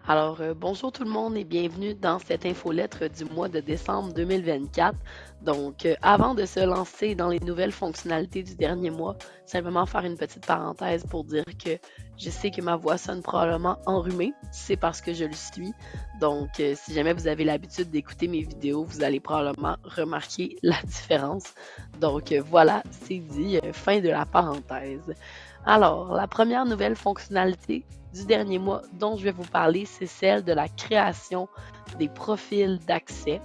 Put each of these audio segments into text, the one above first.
Bonjour tout le monde et bienvenue dans cette infolettre du mois de décembre 2024. Avant de se lancer dans les nouvelles fonctionnalités du dernier mois, simplement faire une petite parenthèse pour dire que je sais que ma voix sonne probablement enrhumée, c'est parce que je le suis. Si jamais vous avez l'habitude d'écouter mes vidéos, vous allez probablement remarquer la différence. Voilà, c'est dit, fin de la parenthèse. Alors, la première nouvelle fonctionnalité du dernier mois dont je vais vous parler, c'est celle de la création des profils d'accès.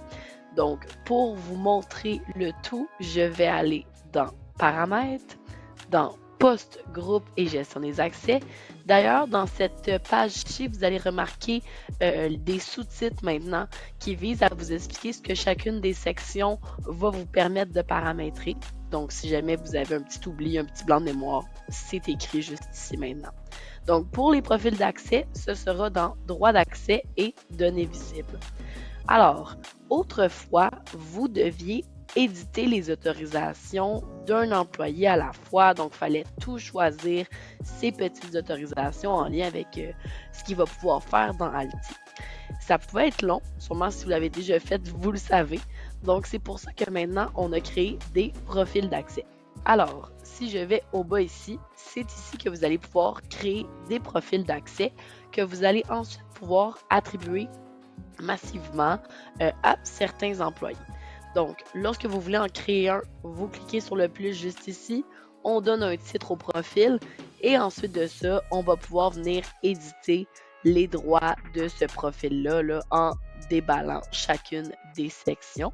Donc, pour vous montrer le tout, je vais aller dans Paramètres, dans Poste, groupe et gestion des accès. D'ailleurs, dans cette page-ci, vous allez remarquer des sous-titres maintenant qui visent à vous expliquer ce que chacune des sections va vous permettre de paramétrer. Donc, si jamais vous avez un petit oubli, un petit blanc de mémoire, c'est écrit juste ici maintenant. Donc, pour les profils d'accès, ce sera dans Droits d'accès et Données visibles. Alors, autrefois, vous deviez éditer les autorisations d'un employé à la fois. Donc, il fallait tout choisir, ces petites autorisations en lien avec ce qu'il va pouvoir faire dans Alti. Ça pouvait être long, sûrement si vous l'avez déjà fait, vous le savez. Donc, c'est pour ça que maintenant, on a créé des profils d'accès. Alors, si je vais au bas ici, c'est ici que vous allez pouvoir créer des profils d'accès que vous allez ensuite pouvoir attribuer massivement à certains employés. Donc, lorsque vous voulez en créer un, vous cliquez sur le plus juste ici, on donne un titre au profil et ensuite de ça, on va pouvoir venir éditer les droits de ce profil-là en déballant chacune des sections.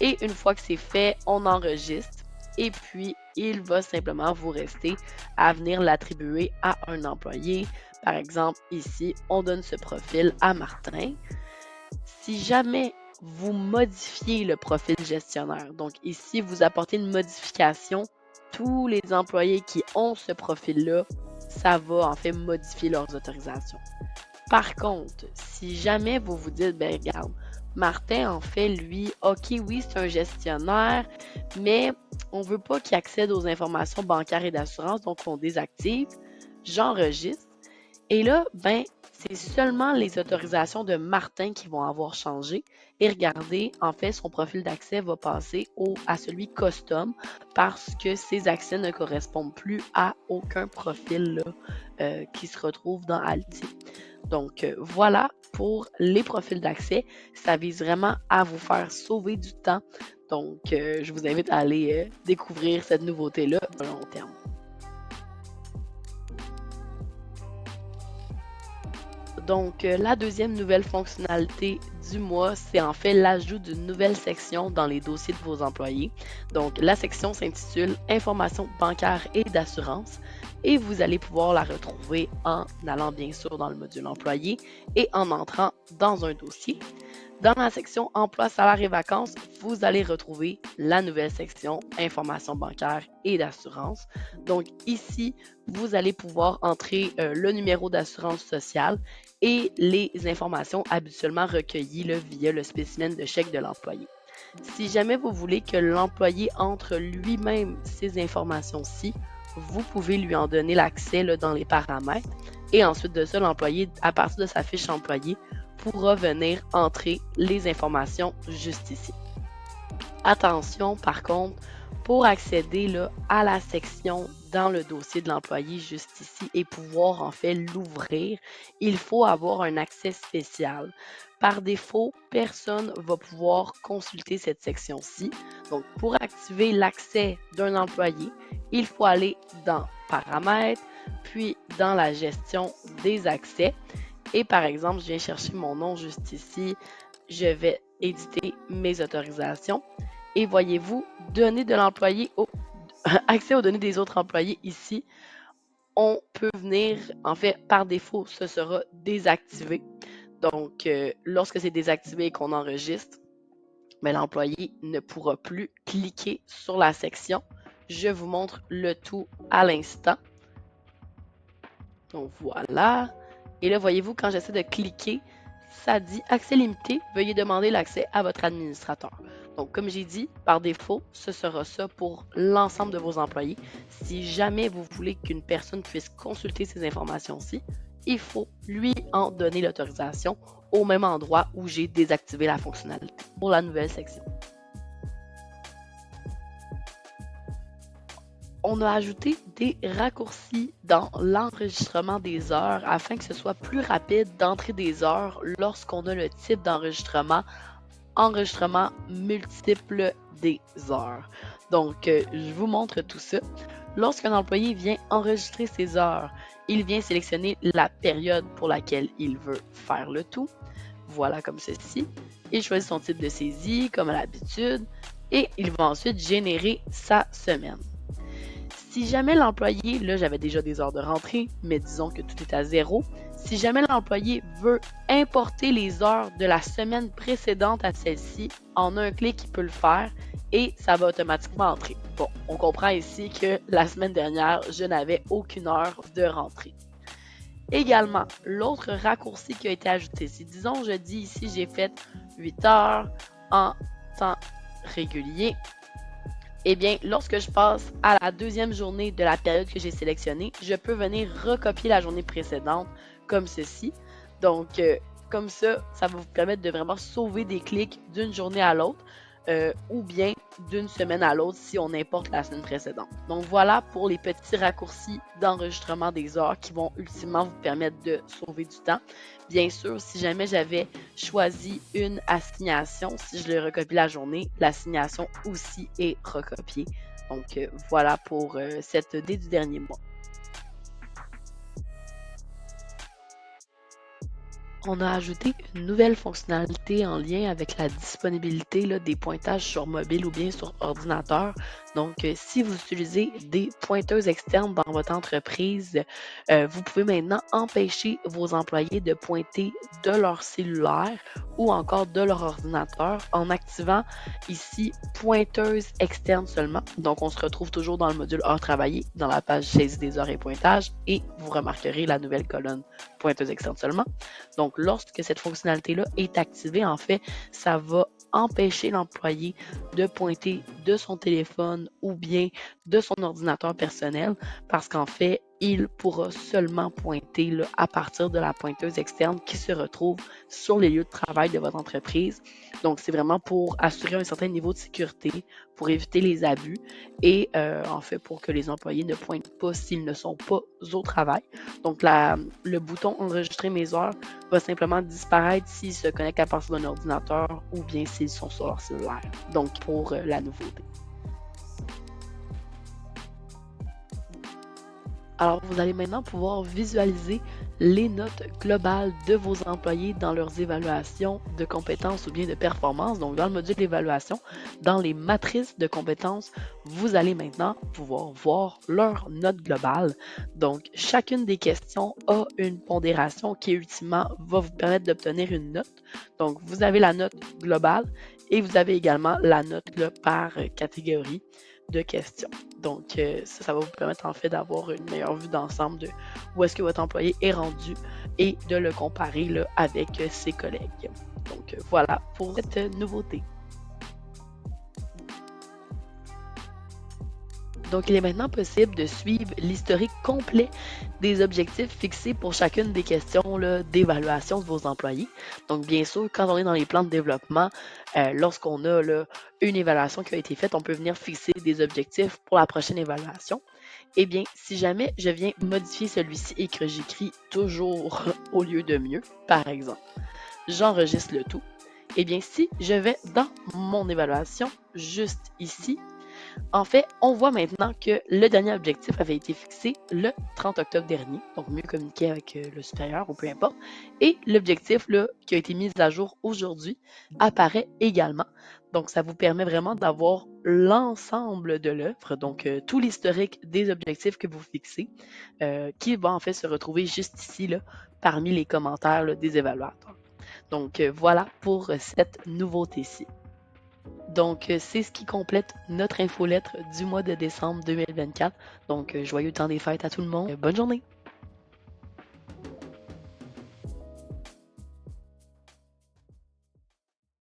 Et une fois que c'est fait, on enregistre et puis il va simplement vous rester à venir l'attribuer à un employé. Par exemple, ici, on donne ce profil à Martin. Si jamais vous modifiez le profil gestionnaire, donc ici, vous apportez une modification, tous les employés qui ont ce profil-là, ça va en fait modifier leurs autorisations. Par contre, si jamais vous vous dites, ben regarde, Martin, en fait, lui, OK, oui, c'est un gestionnaire, mais on ne veut pas qu'il accède aux informations bancaires et d'assurance, donc on désactive, j'enregistre. Et là, ben, c'est seulement les autorisations de Martin qui vont avoir changé. Et regardez, en fait, son profil d'accès va passer à celui custom parce que ses accès ne correspondent plus à aucun profil là, qui se retrouve dans Alti. Voilà pour les profils d'accès. Ça vise vraiment à vous faire sauver du temps. Je vous invite à aller découvrir cette nouveauté-là à long terme. La deuxième nouvelle fonctionnalité du mois, c'est en fait l'ajout d'une nouvelle section dans les dossiers de vos employés. Donc, la section s'intitule Informations bancaires et d'assurance et vous allez pouvoir la retrouver en allant bien sûr dans le module employé et en entrant dans un dossier. Dans la section Emploi, salaire et vacances, vous allez retrouver la nouvelle section Informations bancaires et d'assurance. Donc ici, vous allez pouvoir entrer le numéro d'assurance sociale et les informations habituellement recueillies là, via le spécimen de chèque de l'employé. Si jamais vous voulez que l'employé entre lui-même ces informations-ci, vous pouvez lui en donner l'accès dans les paramètres et ensuite de ça, l'employé, à partir de sa fiche employé, pourra venir entrer les informations juste ici. Attention, par contre, pour accéder là, à la section dans le dossier de l'employé juste ici et pouvoir en fait l'ouvrir, il faut avoir un accès spécial. Par défaut, personne ne va pouvoir consulter cette section-ci. Donc, pour activer l'accès d'un employé, il faut aller dans Paramètres, puis dans la gestion des accès. Et par exemple, je viens chercher mon nom juste ici. Je vais éditer mes autorisations. Et voyez-vous, données de l'employé, accès aux données des autres employés ici, on peut venir, en fait, par défaut, ce sera désactivé. Lorsque c'est désactivé et qu'on enregistre, mais l'employé ne pourra plus cliquer sur la section. Je vous montre le tout à l'instant. Donc voilà. Et là, voyez-vous, quand j'essaie de cliquer, ça dit accès limité, veuillez demander l'accès à votre administrateur. Donc, comme j'ai dit, par défaut, ce sera ça pour l'ensemble de vos employés. Si jamais vous voulez qu'une personne puisse consulter ces informations-ci, il faut lui en donner l'autorisation au même endroit où j'ai désactivé la fonctionnalité pour la nouvelle section. On a ajouté des raccourcis dans l'enregistrement des heures afin que ce soit plus rapide d'entrer des heures lorsqu'on a le type d'enregistrement enregistrement multiple des heures. Donc, je vous montre tout ça. Lorsqu'un employé vient enregistrer ses heures, il vient sélectionner la période pour laquelle il veut faire le tout. Voilà comme ceci. Il choisit son type de saisie comme à l'habitude et il va ensuite générer sa semaine. Si jamais l'employé, là j'avais déjà des heures de rentrée, mais disons que tout est à zéro, si jamais l'employé veut importer les heures de la semaine précédente à celle-ci, en un clic, il peut le faire et ça va automatiquement entrer. Bon, on comprend ici que la semaine dernière, je n'avais aucune heure de rentrée. Également, l'autre raccourci qui a été ajouté, si disons je dis ici j'ai fait 8 heures en temps régulier, eh bien, lorsque je passe à la deuxième journée de la période que j'ai sélectionnée, je peux venir recopier la journée précédente comme ceci. Donc, comme ça va vous permettre de vraiment sauver des clics d'une journée à l'autre ou bien d'une semaine à l'autre si on importe la semaine précédente. Donc, voilà pour les petits raccourcis d'enregistrement des heures qui vont ultimement vous permettre de sauver du temps. Bien sûr, si jamais j'avais choisi une assignation, si je le recopie la journée, l'assignation aussi est recopiée. Donc, voilà pour cette idée du dernier mois. On a ajouté une nouvelle fonctionnalité en lien avec la disponibilité là, des pointages sur mobile ou bien sur ordinateur. Donc, si vous utilisez des pointeuses externes dans votre entreprise, vous pouvez maintenant empêcher vos employés de pointer de leur cellulaire ou encore de leur ordinateur en activant ici pointeuse externe seulement. Donc, on se retrouve toujours dans le module heures travaillées, dans la page saisie des heures et pointages et vous remarquerez la nouvelle colonne pointeuse externe seulement. Donc, lorsque cette fonctionnalité-là est activée, en fait, ça va empêcher l'employé de pointer de son téléphone ou bien de son ordinateur personnel parce qu'en fait, il pourra seulement pointer là, à partir de la pointeuse externe qui se retrouve sur les lieux de travail de votre entreprise. Donc, c'est vraiment pour assurer un certain niveau de sécurité, pour éviter les abus et en fait pour que les employés ne pointent pas s'ils ne sont pas au travail. Donc, le bouton enregistrer mes heures va simplement disparaître s'ils se connectent à partir d'un ordinateur ou bien s'ils sont sur leur cellulaire. Donc, pour la nouveauté. Alors, vous allez maintenant pouvoir visualiser les notes globales de vos employés dans leurs évaluations de compétences ou bien de performance. Donc, dans le module d'évaluation, dans les matrices de compétences, vous allez maintenant pouvoir voir leurs notes globales. Donc, chacune des questions a une pondération qui, ultimement, va vous permettre d'obtenir une note. Donc, vous avez la note globale et vous avez également la note là, par catégorie de questions. Donc, ça va vous permettre en fait d'avoir une meilleure vue d'ensemble de où est-ce que votre employé est rendu et de le comparer là, avec ses collègues. Donc, voilà pour cette nouveauté. Donc, il est maintenant possible de suivre l'historique complet des objectifs fixés pour chacune des questions d'évaluation de vos employés. Donc, bien sûr, quand on est dans les plans de développement, lorsqu'on a là, une évaluation qui a été faite, on peut venir fixer des objectifs pour la prochaine évaluation. Eh bien, si jamais je viens modifier celui-ci et que j'écris toujours au lieu de mieux, par exemple, j'enregistre le tout. Eh bien, si je vais dans mon évaluation, juste ici, en fait, on voit maintenant que le dernier objectif avait été fixé le 30 octobre dernier, donc mieux communiquer avec le supérieur ou peu importe. Et l'objectif là, qui a été mis à jour aujourd'hui apparaît également. Donc, ça vous permet vraiment d'avoir l'ensemble de l'œuvre, donc tout l'historique des objectifs que vous fixez, qui va en fait se retrouver juste ici là, parmi les commentaires là, des évaluateurs. Donc, voilà pour cette nouveauté-ci. Donc, c'est ce qui complète notre infolettre du mois de décembre 2024. Donc, joyeux temps des fêtes à tout le monde. Bonne journée!